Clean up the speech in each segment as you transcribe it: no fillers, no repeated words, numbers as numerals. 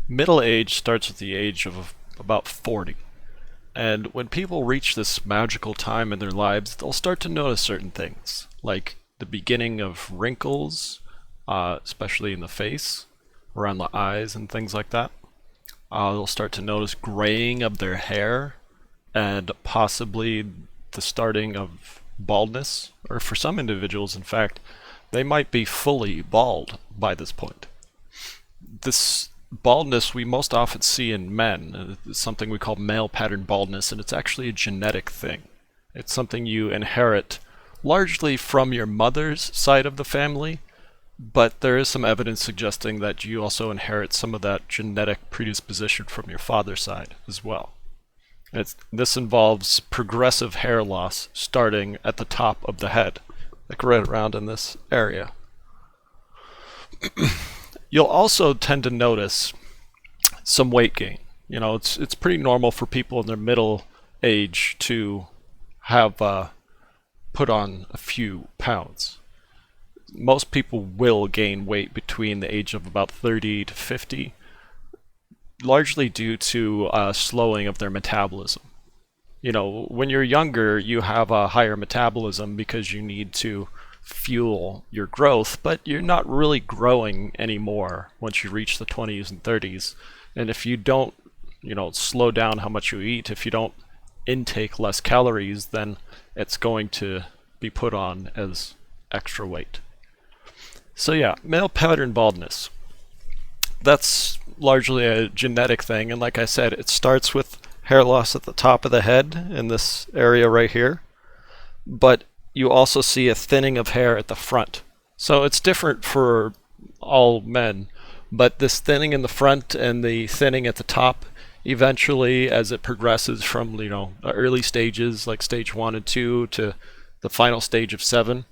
Middle age starts at the age of about 40. And when people reach this magical time in their lives, they'll start to notice certain things, like the beginning of wrinkles, especially in the face, around the eyes and things like that. They'll start to notice graying of their hair, and possibly the starting of baldness, or for some individuals, in fact, they might be fully bald by this point. This baldness we most often see in men. It's something we call male pattern baldness, and it's actually a genetic thing. It's something you inherit largely from your mother's side of the family, but there is some evidence suggesting that you also inherit some of that genetic predisposition from your father's side as well. This involves progressive hair loss starting at the top of the head, like right around in this area. You'll also tend to notice some weight gain. You know, it's pretty normal for people in their middle age to have put on a few pounds. Most people will gain weight between the age of about 30 to 50, largely due to slowing of their metabolism. You know, when you're younger, you have a higher metabolism because you need to fuel your growth, but you're not really growing anymore once you reach the 20s and 30s. And if you don't, slow down how much you eat, if you don't intake less calories, then it's going to be put on as extra weight. So yeah, male pattern baldness. That's largely a genetic thing, and like I said, it starts with hair loss at the top of the head in this area right here, but you also see a thinning of hair at the front. So it's different for all men, but this thinning in the front and the thinning at the top, eventually as it progresses from the early stages like stage 1 and 2 to the final stage of 7,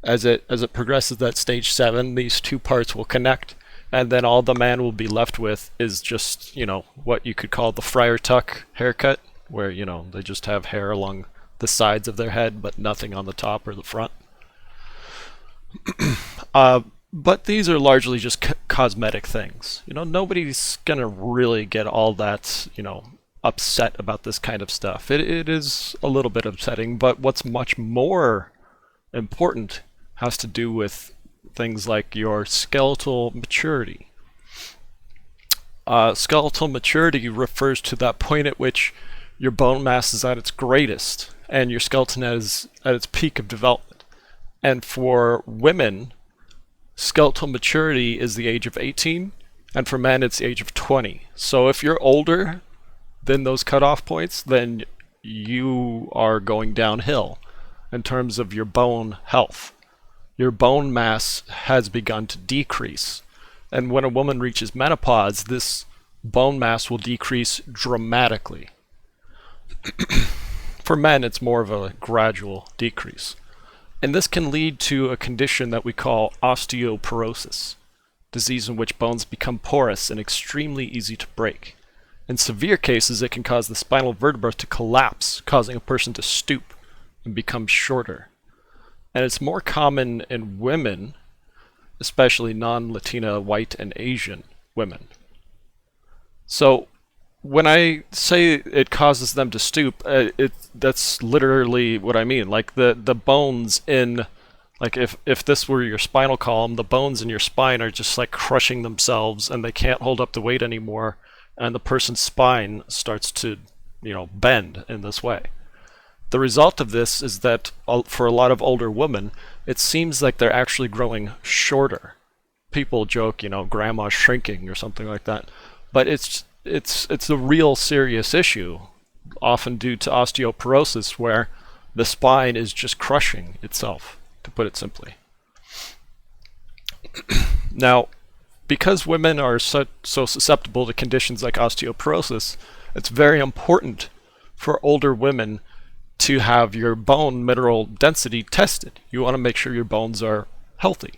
as it progresses that stage 7, these two parts will connect, and then all the man will be left with is just what you could call the friar tuck haircut, where they just have hair along the sides of their head, but nothing on the top or the front. But these are largely just cosmetic things. Nobody's gonna really get all that, upset about this kind of stuff. It is a little bit upsetting, but what's much more important has to do with things like your skeletal maturity. Skeletal maturity refers to that point at which your bone mass is at its greatest and your skeleton is at its peak of development. And for women, skeletal maturity is the age of 18, and for men it's the age of 20. So if you're older than those cutoff points, then you are going downhill in terms of your bone health. Your bone mass has begun to decrease. And when a woman reaches menopause, this bone mass will decrease dramatically. For men, it's more of a gradual decrease. And this can lead to a condition that we call osteoporosis, disease in which bones become porous and extremely easy to break. In severe cases, it can cause the spinal vertebra to collapse, causing a person to stoop and become shorter. And it's more common in women, especially non-Latina, white, and Asian women. So when I say it causes them to stoop, that's literally what I mean. Like the bones in, like if this were your spinal column, the bones in your spine are just like crushing themselves and they can't hold up the weight anymore, and the person's spine starts to, bend in this way. The result of this is that for a lot of older women, it seems like they're actually growing shorter. People joke, grandma's shrinking or something like that, but it's a real serious issue, often due to osteoporosis, where the spine is just crushing itself, to put it simply. Now, because women are so susceptible to conditions like osteoporosis, it's very important for older women to have your bone mineral density tested. You want to make sure your bones are healthy.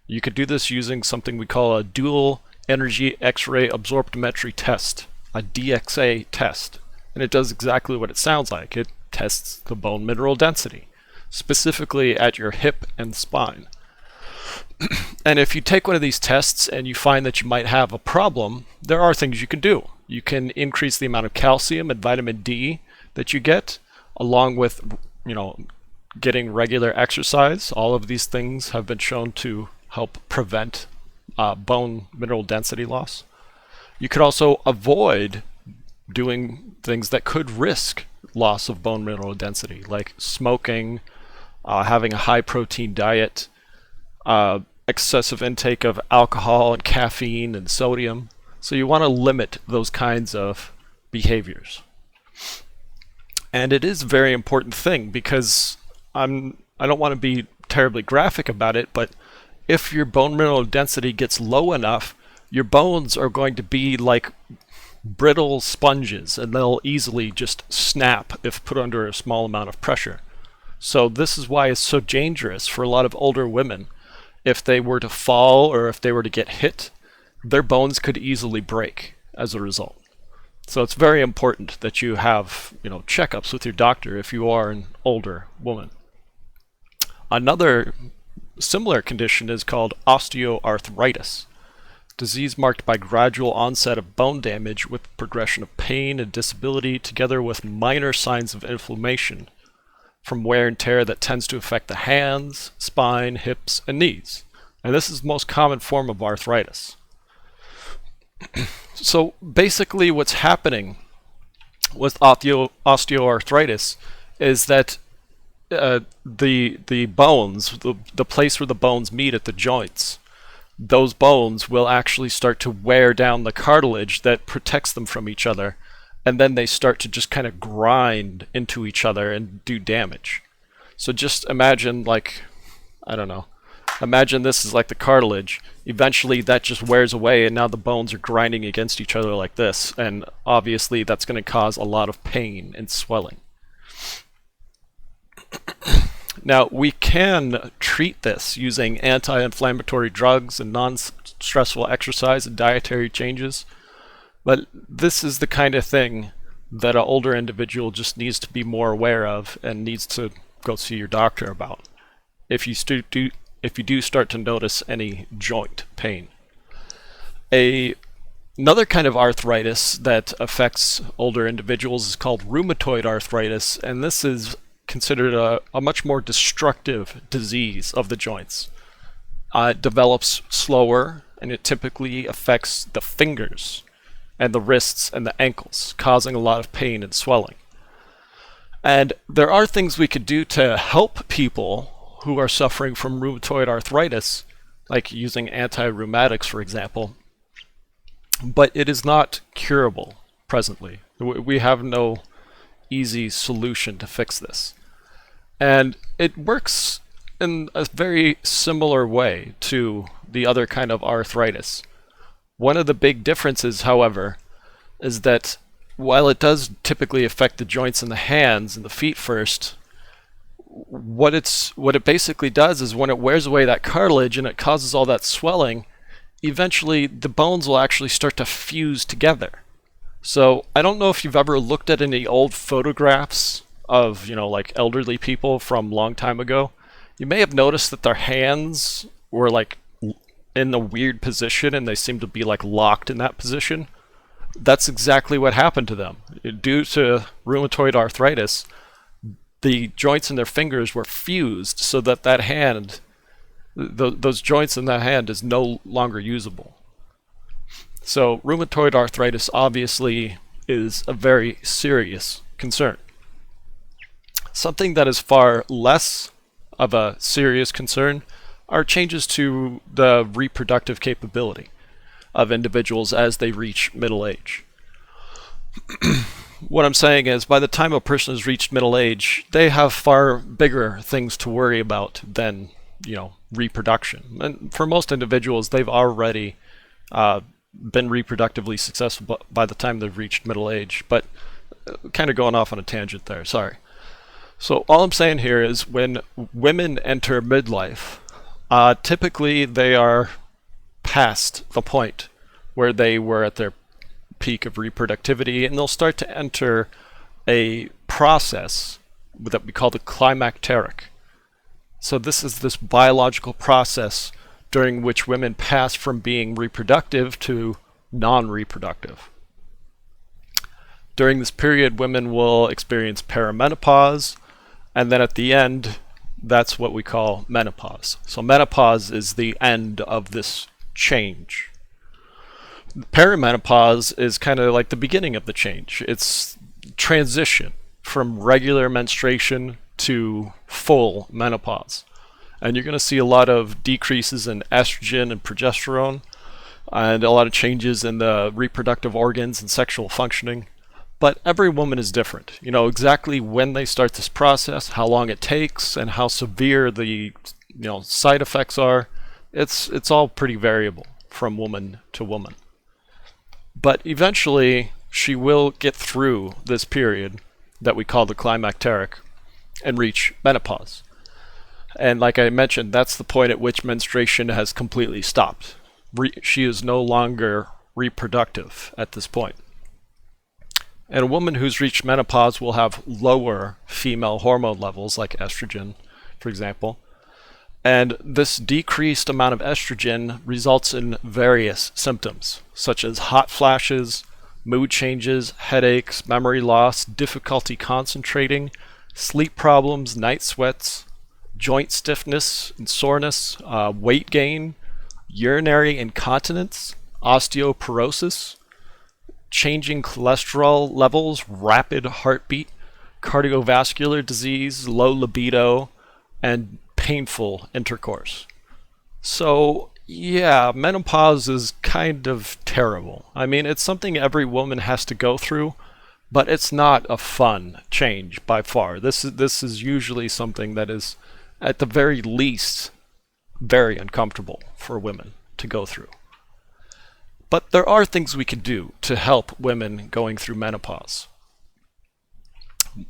You could do this using something we call a dual energy X-ray absorptiometry test, a DXA test. and it does exactly what it sounds like. It tests the bone mineral density, specifically at your hip and spine. And if you take one of these tests and you find that you might have a problem, there are things you can do. You can increase the amount of calcium and vitamin D that you get, along with, getting regular exercise. All of these things have been shown to help prevent bone mineral density loss. You could also avoid doing things that could risk loss of bone mineral density, like smoking, having a high protein diet, excessive intake of alcohol and caffeine and sodium. So you want to limit those kinds of behaviors. And it is a very important thing, because I don't want to be terribly graphic about it, but if your bone mineral density gets low enough, your bones are going to be like brittle sponges, and they'll easily just snap if put under a small amount of pressure. So this is why it's so dangerous for a lot of older women. If they were to fall or if they were to get hit, their bones could easily break as a result. So it's very important that you have, checkups with your doctor if you are an older woman. Another similar condition is called osteoarthritis, disease marked by gradual onset of bone damage with progression of pain and disability, together with minor signs of inflammation from wear and tear that tends to affect the hands, spine, hips, and knees. And this is the most common form of arthritis. So basically what's happening with osteoarthritis is that the bones, the place where the bones meet at the joints, those bones will actually start to wear down the cartilage that protects them from each other, and then they start to just kind of grind into each other and do damage. So just imagine imagine this is like the cartilage. Eventually that just wears away, and now the bones are grinding against each other like this, and obviously that's going to cause a lot of pain and swelling. Now, we can treat this using anti-inflammatory drugs and non-stressful exercise and dietary changes, but this is the kind of thing that an older individual just needs to be more aware of and needs to go see your doctor about if you do start to notice any joint pain. Another kind of arthritis that affects older individuals is called rheumatoid arthritis, and this is considered a much more destructive disease of the joints. It develops slower, and it typically affects the fingers and the wrists and the ankles, causing a lot of pain and swelling. And there are things we could do to help people who are suffering from rheumatoid arthritis, like using anti-rheumatics, for example, but it is not curable presently. We have no easy solution to fix this. And it works in a very similar way to the other kind of arthritis. One of the big differences, however, is that while it does typically affect the joints in the hands and the feet first, what it basically does is when it wears away that cartilage and it causes all that swelling, eventually the bones will actually start to fuse together. So I don't know if you've ever looked at any old photographs of, like elderly people from a long time ago. You may have noticed that their hands were like in a weird position and they seem to be like locked in that position. That's exactly what happened to them. Due to rheumatoid arthritis, the joints in their fingers were fused so that hand, those joints in that hand is no longer usable. So rheumatoid arthritis obviously is a very serious concern. Something that is far less of a serious concern are changes to the reproductive capability of individuals as they reach middle age. What I'm saying is, by the time a person has reached middle age, they have far bigger things to worry about than, reproduction. And for most individuals, they've already been reproductively successful by the time they've reached middle age. But kind of going off on a tangent there, sorry. So all I'm saying here is when women enter midlife, typically they are past the point where they were at their peak of reproductivity, and they'll start to enter a process that we call the climacteric. So this is this biological process during which women pass from being reproductive to non-reproductive. During this period, women will experience perimenopause, and then at the end, that's what we call menopause. So menopause is the end of this change. Perimenopause is kind of like the beginning of the change. It's transition from regular menstruation to full menopause. And you're going to see a lot of decreases in estrogen and progesterone, and a lot of changes in the reproductive organs and sexual functioning. But every woman is different. You know exactly when they start this process, how long it takes, and how severe the side effects are. It's all pretty variable from woman to woman. But eventually, she will get through this period that we call the climacteric and reach menopause. And like I mentioned, that's the point at which menstruation has completely stopped. She is no longer reproductive at this point. And a woman who's reached menopause will have lower female hormone levels, like estrogen, for example. And this decreased amount of estrogen results in various symptoms, such as hot flashes, mood changes, headaches, memory loss, difficulty concentrating, sleep problems, night sweats, joint stiffness and soreness, weight gain, urinary incontinence, osteoporosis, changing cholesterol levels, rapid heartbeat, cardiovascular disease, low libido, and painful intercourse. So, yeah, menopause is kind of terrible. I mean, it's something every woman has to go through, but it's not a fun change by far. This is usually something that is, at the very least, very uncomfortable for women to go through. But there are things we can do to help women going through menopause.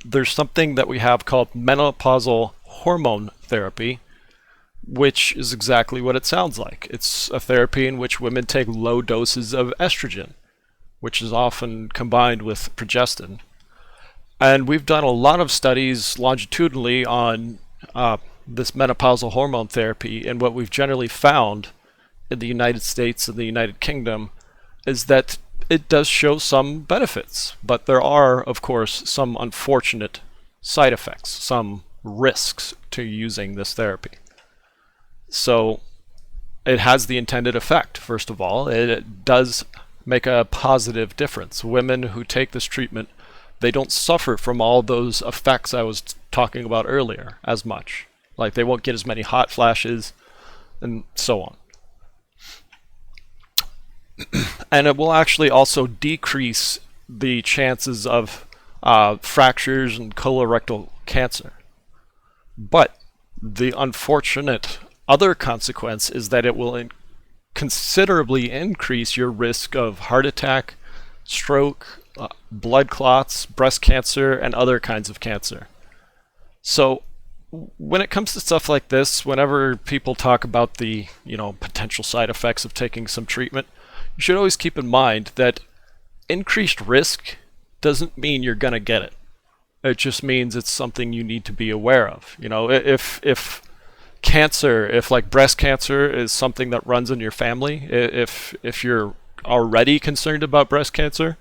There's something that we have called menopausal hormone therapy, which is exactly what it sounds like. It's a therapy in which women take low doses of estrogen, which is often combined with progestin. And we've done a lot of studies longitudinally on this menopausal hormone therapy, and what we've generally found in the United States and the United Kingdom is that it does show some benefits, but there are, of course, some unfortunate side effects, some risks to using this therapy. So it has the intended effect, first of all. It does make a positive difference. Women who take this treatment, they don't suffer from all those effects I was talking about earlier as much. Like they won't get as many hot flashes and so on. And it will actually also decrease the chances of fractures and colorectal cancer. But the unfortunate other consequence is that it will considerably increase your risk of heart attack, stroke, blood clots, breast cancer, and other kinds of cancer. So when it comes to stuff like this, whenever people talk about the potential side effects of taking some treatment, you should always keep in mind that increased risk doesn't mean you're going to get it. It just means it's something you need to be aware of. If cancer, if like breast cancer is something that runs in your family, if you're already concerned about breast cancer,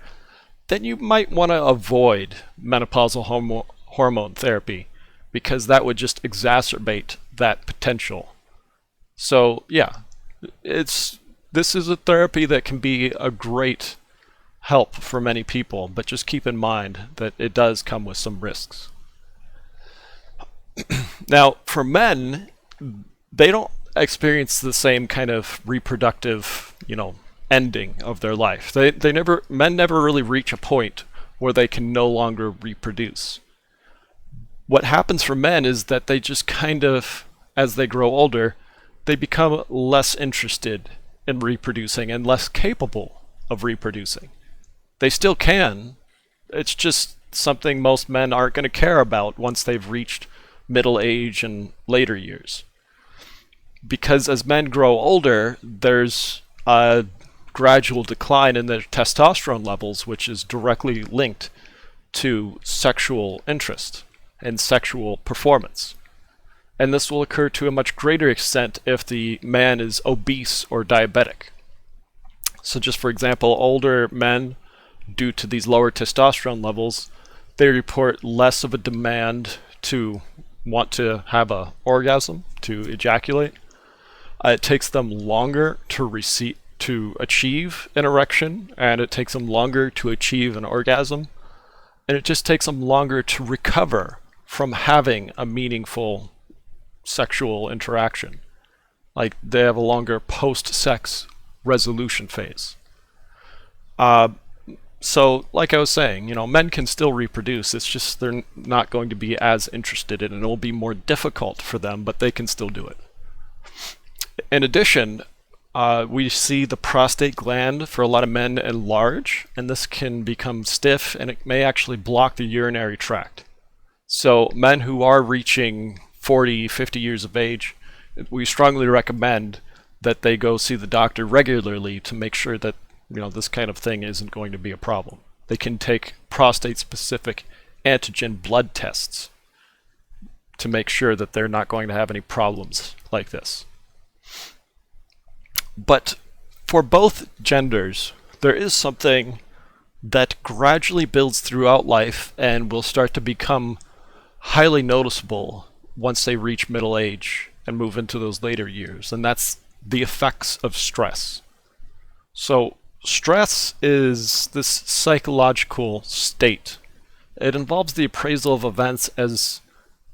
then you might want to avoid menopausal hormone therapy, because that would just exacerbate that potential. So yeah, this is a therapy that can be a great help for many people, but just keep in mind that it does come with some risks. Now, for men, they don't experience the same kind of reproductive, ending of their life. Men never really reach a point where they can no longer reproduce. What happens for men is that they just kind of, as they grow older, they become less interested in reproducing and less capable of reproducing. They still can. It's just something most men aren't going to care about once they've reached middle age and later years. Because as men grow older, there's a gradual decline in their testosterone levels, which is directly linked to sexual interest and sexual performance. And this will occur to a much greater extent if the man is obese or diabetic. So just for example, older men, due to these lower testosterone levels, they report less of a demand to want to have an orgasm, to ejaculate. It takes them longer to achieve an erection, and it takes them longer to achieve an orgasm, and it just takes them longer to recover from having a meaningful sexual interaction. Like, they have a longer post-sex resolution phase. So, like I was saying, men can still reproduce. It's just they're not going to be as interested in it, and it will be more difficult for them, but they can still do it. In addition, we see the prostate gland for a lot of men enlarge, and this can become stiff, and it may actually block the urinary tract. So men who are reaching 40, 50 years of age, we strongly recommend that they go see the doctor regularly to make sure that this kind of thing isn't going to be a problem. They can take prostate-specific antigen blood tests to make sure that they're not going to have any problems like this. But for both genders, there is something that gradually builds throughout life and will start to become highly noticeable once they reach middle age and move into those later years, and that's the effects of stress. So stress is this psychological state. It involves the appraisal of events as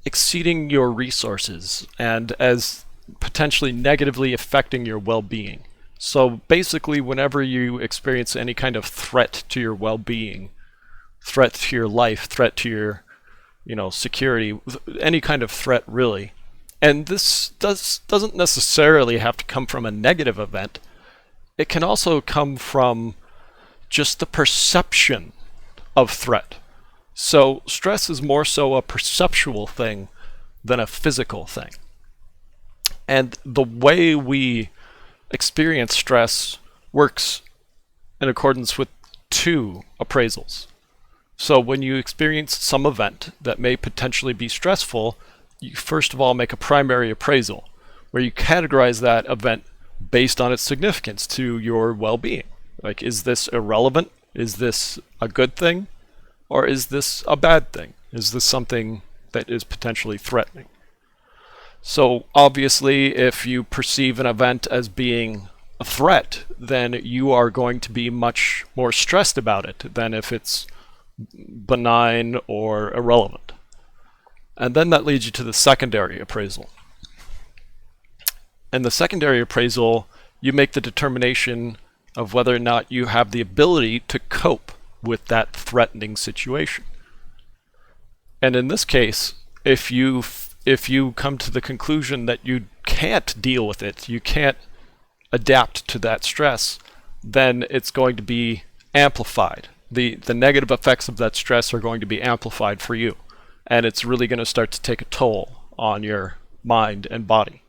exceeding your resources and as potentially negatively affecting your well-being. So basically, whenever you experience any kind of threat to your well-being, threat to your life, threat to your security, any kind of threat really, and this doesn't necessarily have to come from a negative event. It can also come from just the perception of threat. So stress is more so a perceptual thing than a physical thing. And the way we experience stress works in accordance with two appraisals. So when you experience some event that may potentially be stressful, you first of all make a primary appraisal, where you categorize that event based on its significance to your well-being. Like, is this irrelevant? Is this a good thing? Or is this a bad thing? Is this something that is potentially threatening? So obviously, if you perceive an event as being a threat, then you are going to be much more stressed about it than if it's benign or irrelevant. And then that leads you to the secondary appraisal. In the secondary appraisal, you make the determination of whether or not you have the ability to cope with that threatening situation. And in this case, if you come to the conclusion that you can't deal with it, you can't adapt to that stress, then it's going to be amplified. The negative effects of that stress are going to be amplified for you, and it's really going to start to take a toll on your mind and body.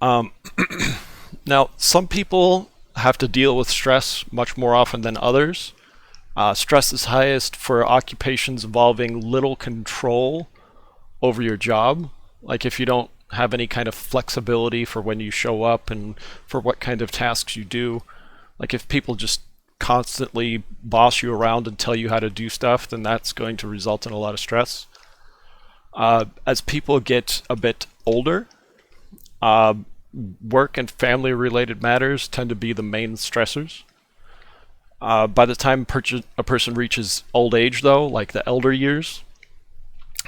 Now, some people have to deal with stress much more often than others. Stress is highest for occupations involving little control over your job. Like if you don't have any kind of flexibility for when you show up and for what kind of tasks you do. Like if people just constantly boss you around and tell you how to do stuff, then that's going to result in a lot of stress. As people get a bit older, work and family related matters tend to be the main stressors. By the time a person reaches old age though, like the elder years,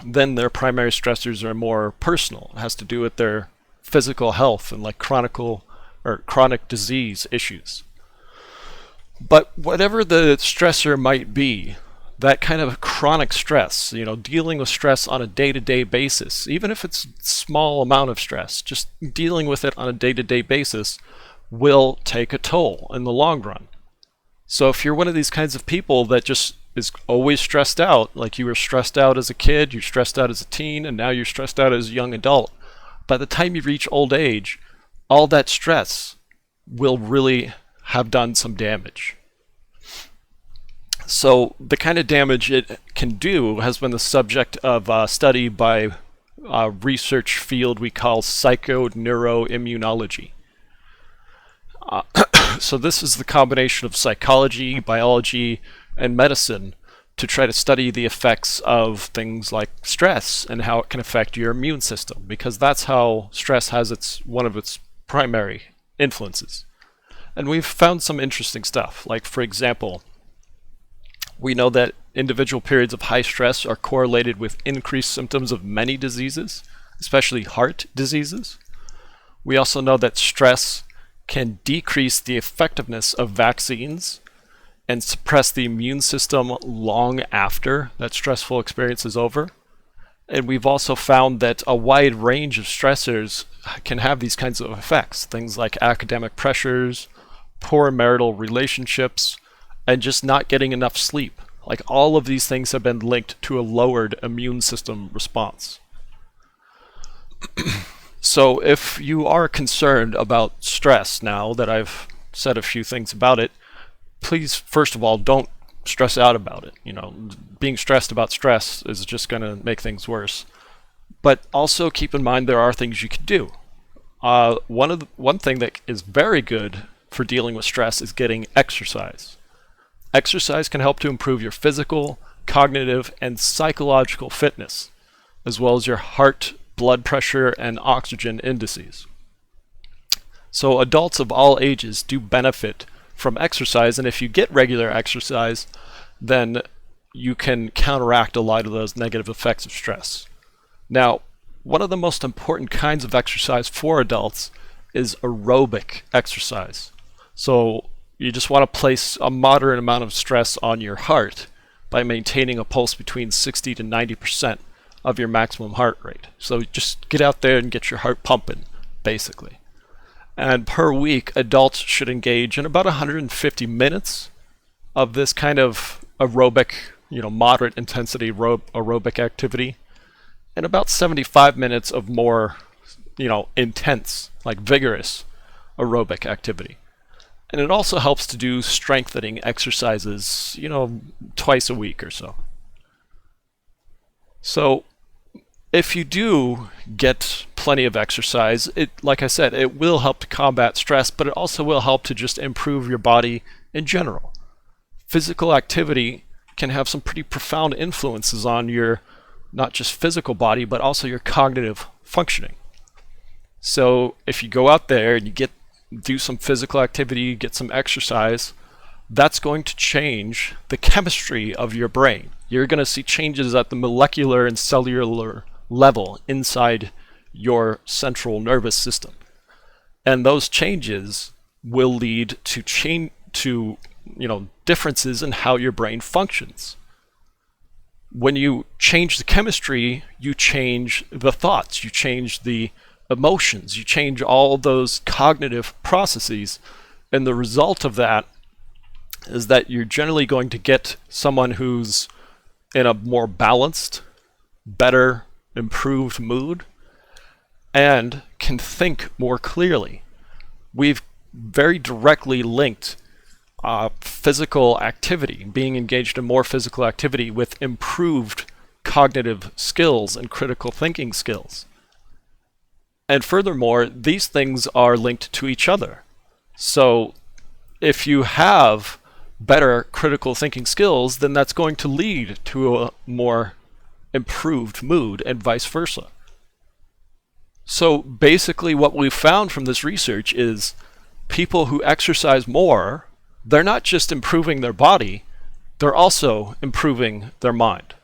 then their primary stressors are more personal. It has to do with their physical health and like chronic disease issues. But whatever the stressor might be, that kind of chronic stress, dealing with stress on a day-to-day basis, even if it's a small amount of stress, just dealing with it on a day-to-day basis will take a toll in the long run. So if you're one of these kinds of people that just is always stressed out, like you were stressed out as a kid, you're stressed out as a teen, and now you're stressed out as a young adult, by the time you reach old age, all that stress will really have done some damage. So the kind of damage it can do has been the subject of a study by a research field we call psychoneuroimmunology. So this is the combination of psychology, biology, and medicine to try to study the effects of things like stress and how it can affect your immune system, because that's how stress has one of its primary influences. And we've found some interesting stuff. Like, for example, we know that individual periods of high stress are correlated with increased symptoms of many diseases, especially heart diseases. We also know that stress can decrease the effectiveness of vaccines and suppress the immune system long after that stressful experience is over. And we've also found that a wide range of stressors can have these kinds of effects. Things like academic pressures, poor marital relationships, and just not getting enough sleep. Like, all of these things have been linked to a lowered immune system response. So if you are concerned about stress, now that I've said a few things about it, please, first of all, don't stress out about it. Being stressed about stress is just going to make things worse. But also keep in mind there are things you can do. One thing that is very good for dealing with stress is getting exercise. Exercise can help to improve your physical, cognitive, and psychological fitness, as well as your heart, blood pressure, and oxygen indices. So adults of all ages do benefit from exercise, and if you get regular exercise, then you can counteract a lot of those negative effects of stress. Now, one of the most important kinds of exercise for adults is aerobic exercise. So you just want to place a moderate amount of stress on your heart by maintaining a pulse between 60 to 90% of your maximum heart rate. So just get out there and get your heart pumping, basically. And per week, adults should engage in about 150 minutes of this kind of aerobic, moderate intensity aerobic activity, and about 75 minutes of more, intense, like vigorous aerobic activity. And it also helps to do strengthening exercises, twice a week or so. So if you do get plenty of exercise, like I said, it will help to combat stress, but it also will help to just improve your body in general. Physical activity can have some pretty profound influences on your not just physical body, but also your cognitive functioning. So if you go out there and you do some physical activity, get some exercise, that's going to change the chemistry of your brain. You're going to see changes at the molecular and cellular level inside your central nervous system. And those changes will lead to differences in how your brain functions. When you change the chemistry, you change the thoughts, you change the emotions, you change all those cognitive processes, and the result of that is that you're generally going to get someone who's in a more balanced, better, improved mood and can think more clearly. We've very directly linked physical activity, being engaged in more physical activity, with improved cognitive skills and critical thinking skills. And furthermore, these things are linked to each other. So if you have better critical thinking skills, then that's going to lead to a more improved mood and vice versa. So basically what we've found from this research is people who exercise more, they're not just improving their body, they're also improving their mind.